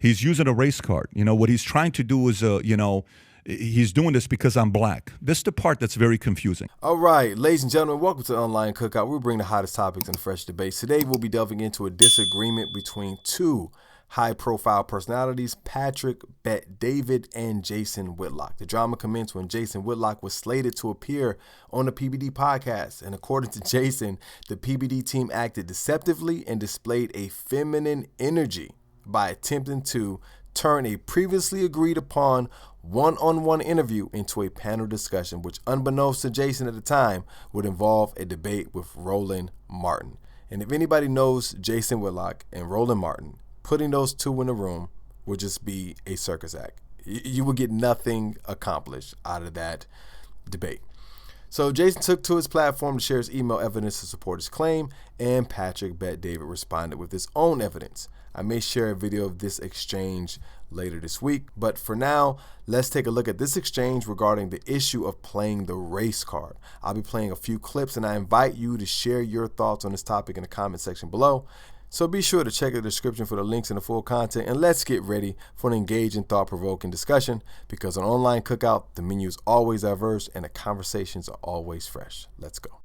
He's using a race card. What he's trying to do is, he's doing this because I'm black. This is the part that's very confusing. All right, ladies and gentlemen, welcome to the Online Cookout. We bring the hottest topics and fresh debates. Today, we'll be delving into a disagreement between two high-profile personalities, Patrick Bet-David and Jason Whitlock. The drama commenced when Jason Whitlock was slated to appear on the PBD podcast. And according to Jason, the PBD team acted deceptively and displayed a feminine energy by attempting to turn a previously agreed upon one-on-one interview into a panel discussion, which unbeknownst to Jason at the time would involve a debate with Roland Martin. And if anybody knows Jason Whitlock and Roland Martin, putting those two in a room would just be a circus act. You would get nothing accomplished out of that debate. So Jason took to his platform to share his email evidence to support his claim, and Patrick Bet-David responded with his own evidence. I may share a video of this exchange later this week, but for now, let's take a look at this exchange regarding the issue of playing the race card. I'll be playing a few clips, and I invite you to share your thoughts on this topic in the comment section below. So be sure to check the description for the links and the full content, and let's get ready for an engaging, thought-provoking discussion, because on Online Cookout, the menu is always diverse and the conversations are always fresh. Let's go.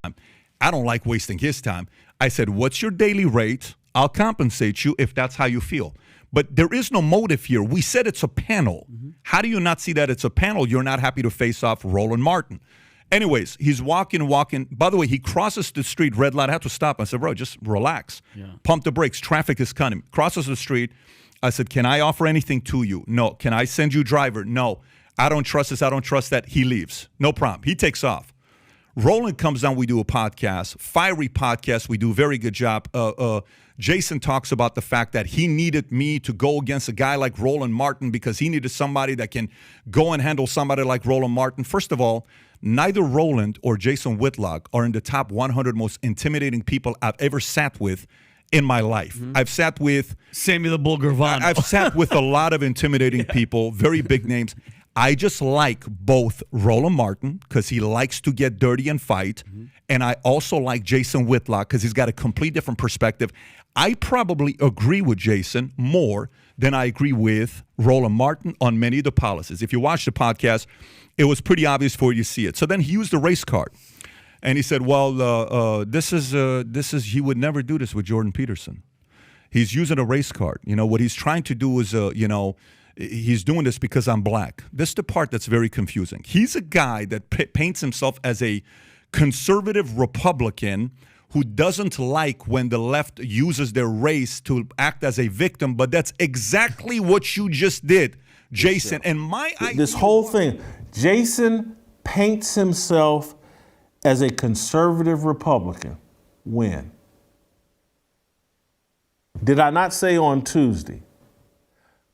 I don't like wasting his time. I said, what's your daily rate? I'll compensate you if that's how you feel. But there is no motive here. We said it's a panel. How do you not see that it's a panel? You're not happy to face off Roland Martin. Anyways, he's walking. By the way, he crosses the street, red light. I have to stop. I said, bro, just relax. Pump the brakes. Traffic is coming. Crosses the street. I said, can I offer anything to you? No. Can I send you a driver? No. I don't trust this. I don't trust that. He leaves. No problem. He takes off. Roland comes down. We do a podcast, fiery podcast. We do a very good job. Jason talks about the fact that he needed me to go against a guy like Roland Martin because he needed somebody that can go and handle somebody like Roland Martin. First of all, neither Roland or Jason Whitlock are in the top 100 most intimidating people I've ever sat with in my life. I've sat with Samuel the Bull Gravano. I've sat with a lot of intimidating people, very big names. I just like both Roland Martin because he likes to get dirty and fight, and I also like Jason Whitlock because he's got a complete different perspective. I probably agree with Jason more than I agree with Roland Martin on many of the policies. If you watch the podcast, it was pretty obvious for you to see it. So then he used the race card, and he said, well, this is he would never do this with Jordan Peterson. He's using a race card. What he's trying to do is, he's doing this because I'm black. This is the part that's very confusing. He's a guy that paints himself as a conservative Republican who doesn't like when the left uses their race to act as a victim, but that's exactly what you just did, Jason. And this whole thing, Jason paints himself as a conservative Republican. When? Did I not say on Tuesday?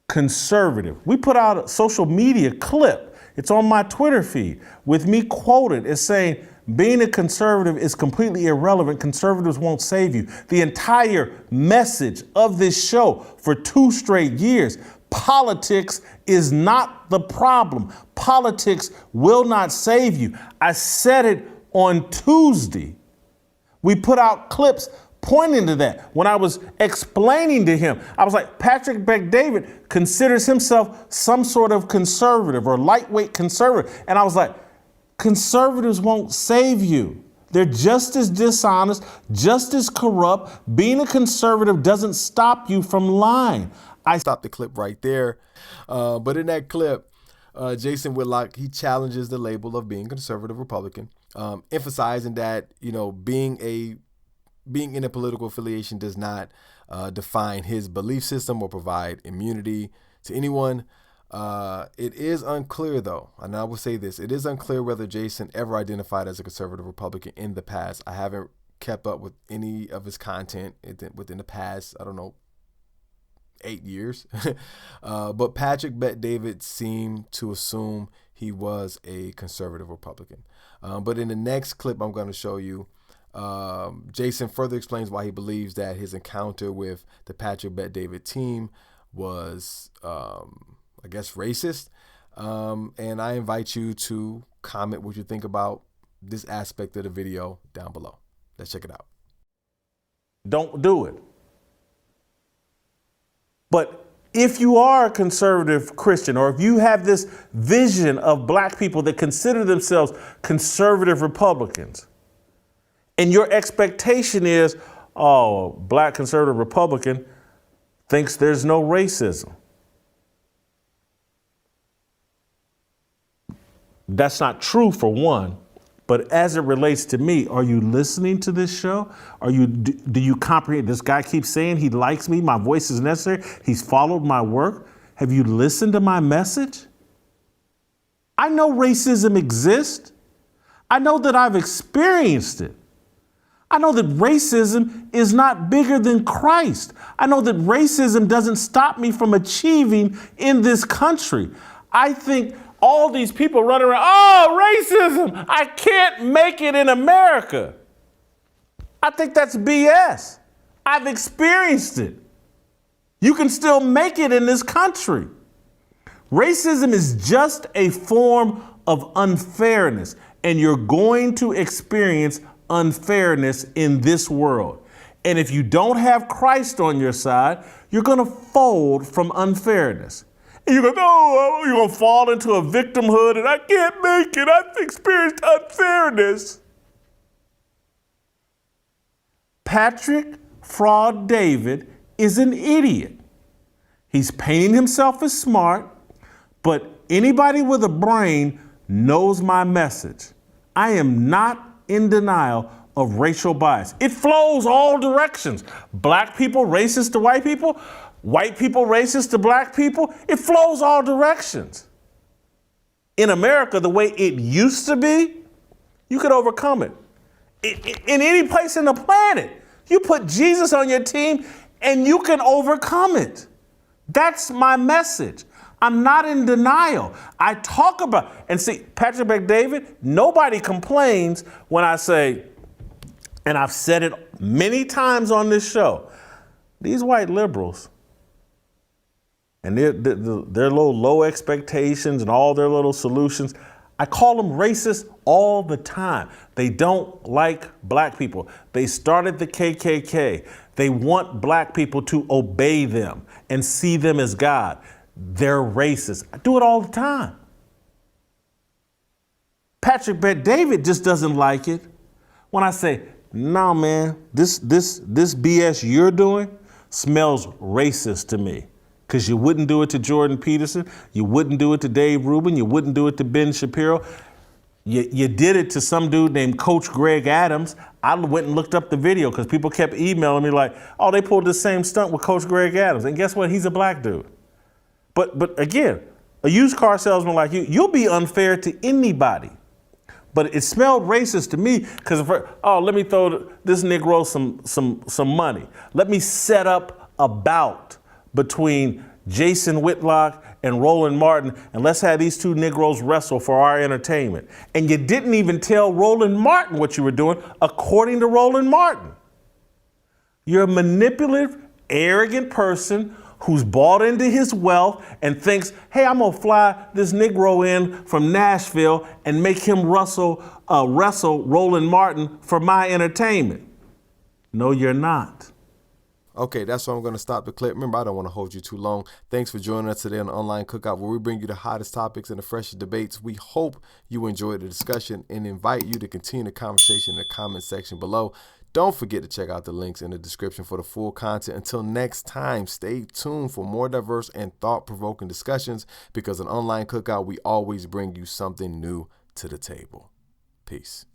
Conservative. We put out a social media clip. It's on my Twitter feed with me quoted as saying, being a conservative is completely irrelevant. Conservatives won't save you. The entire message of this show for 2 straight years, politics is not the problem. Politics will not save you. I said it on Tuesday. We put out clips pointing to that. When I was explaining to him, I was like, Patrick Bet-David considers himself some sort of conservative or lightweight conservative. And I was like, conservatives won't save you. They're just as dishonest, just as corrupt. Being a conservative doesn't stop you from lying. I stopped the clip right there. But in that clip, Jason Whitlock, he challenges the label of being a conservative Republican, emphasizing that, being in a political affiliation does not define his belief system or provide immunity to anyone. It is unclear, though, and I will say this, it is unclear whether Jason ever identified as a conservative Republican in the past. I haven't kept up with any of his content within the past, 8 years. But Patrick Bet-David seemed to assume he was a conservative Republican. But in the next clip I'm going to show you, Jason further explains why he believes that his encounter with the Patrick Bet-David team was, racist. And I invite you to comment what you think about this aspect of the video down below. Let's check it out. Don't do it. But if you are a conservative Christian, or if you have this vision of black people that consider themselves conservative Republicans, and your expectation is, oh, black conservative Republican thinks there's no racism. That's not true, for one. But as it relates to me, are you listening to this show? Do you comprehend? This guy keeps saying he likes me, my voice is necessary, he's followed my work. Have you listened to my message? I know racism exists. I know that I've experienced it. I know that racism is not bigger than Christ. I know that racism doesn't stop me from achieving in this country. I think all these people running around, oh, racism, I can't make it in America. I think that's BS. I've experienced it. You can still make it in this country. Racism is just a form of unfairness, and you're going to experience unfairness in this world. And if you don't have Christ on your side, you're going to fold from unfairness. And you're going, oh, you're going to fall into a victimhood, and I can't make it. I've experienced unfairness. Patrick Fraud David is an idiot. He's painting himself as smart, but anybody with a brain knows my message. I am not in denial of racial bias. It flows all directions. Black people racist to white people racist to black people. It flows all directions. In America, the way it used to be, you could overcome it. In any place in the planet, you put Jesus on your team and you can overcome it. That's my message. I'm not in denial. I talk about, and see, Patrick Bet-David, nobody complains when I say, and I've said it many times on this show, these white liberals and their little low expectations and all their little solutions, I call them racist all the time. They don't like black people. They started the KKK. They want black people to obey them and see them as God. They're racist. I do it all the time. Patrick Bet-David just doesn't like it when I say, no, man, this BS you're doing smells racist to me. Because you wouldn't do it to Jordan Peterson. You wouldn't do it to Dave Rubin. You wouldn't do it to Ben Shapiro. You did it to some dude named Coach Greg Adams. I went and looked up the video because people kept emailing me like, oh, they pulled the same stunt with Coach Greg Adams. And guess what? He's a black dude. But again, a used car salesman like you'll be unfair to anybody. But it smelled racist to me because, let me throw this Negro some money. Let me set up a bout between Jason Whitlock and Roland Martin, and let's have these two Negroes wrestle for our entertainment. And you didn't even tell Roland Martin what you were doing, according to Roland Martin. You're a manipulative, arrogant person who's bought into his wealth and thinks, hey, I'm gonna fly this Negro in from Nashville and make him wrestle Roland Martin for my entertainment. No, you're not. Okay, that's why I'm going to stop the clip. Remember, I don't want to hold you too long. Thanks for joining us today on the Online Cookout, where we bring you the hottest topics and the freshest debates. We hope you enjoyed the discussion and invite you to continue the conversation in the comment section below. Don't forget to check out the links in the description for the full content. Until next time, stay tuned for more diverse and thought-provoking discussions, because on Online Cookout, we always bring you something new to the table. Peace.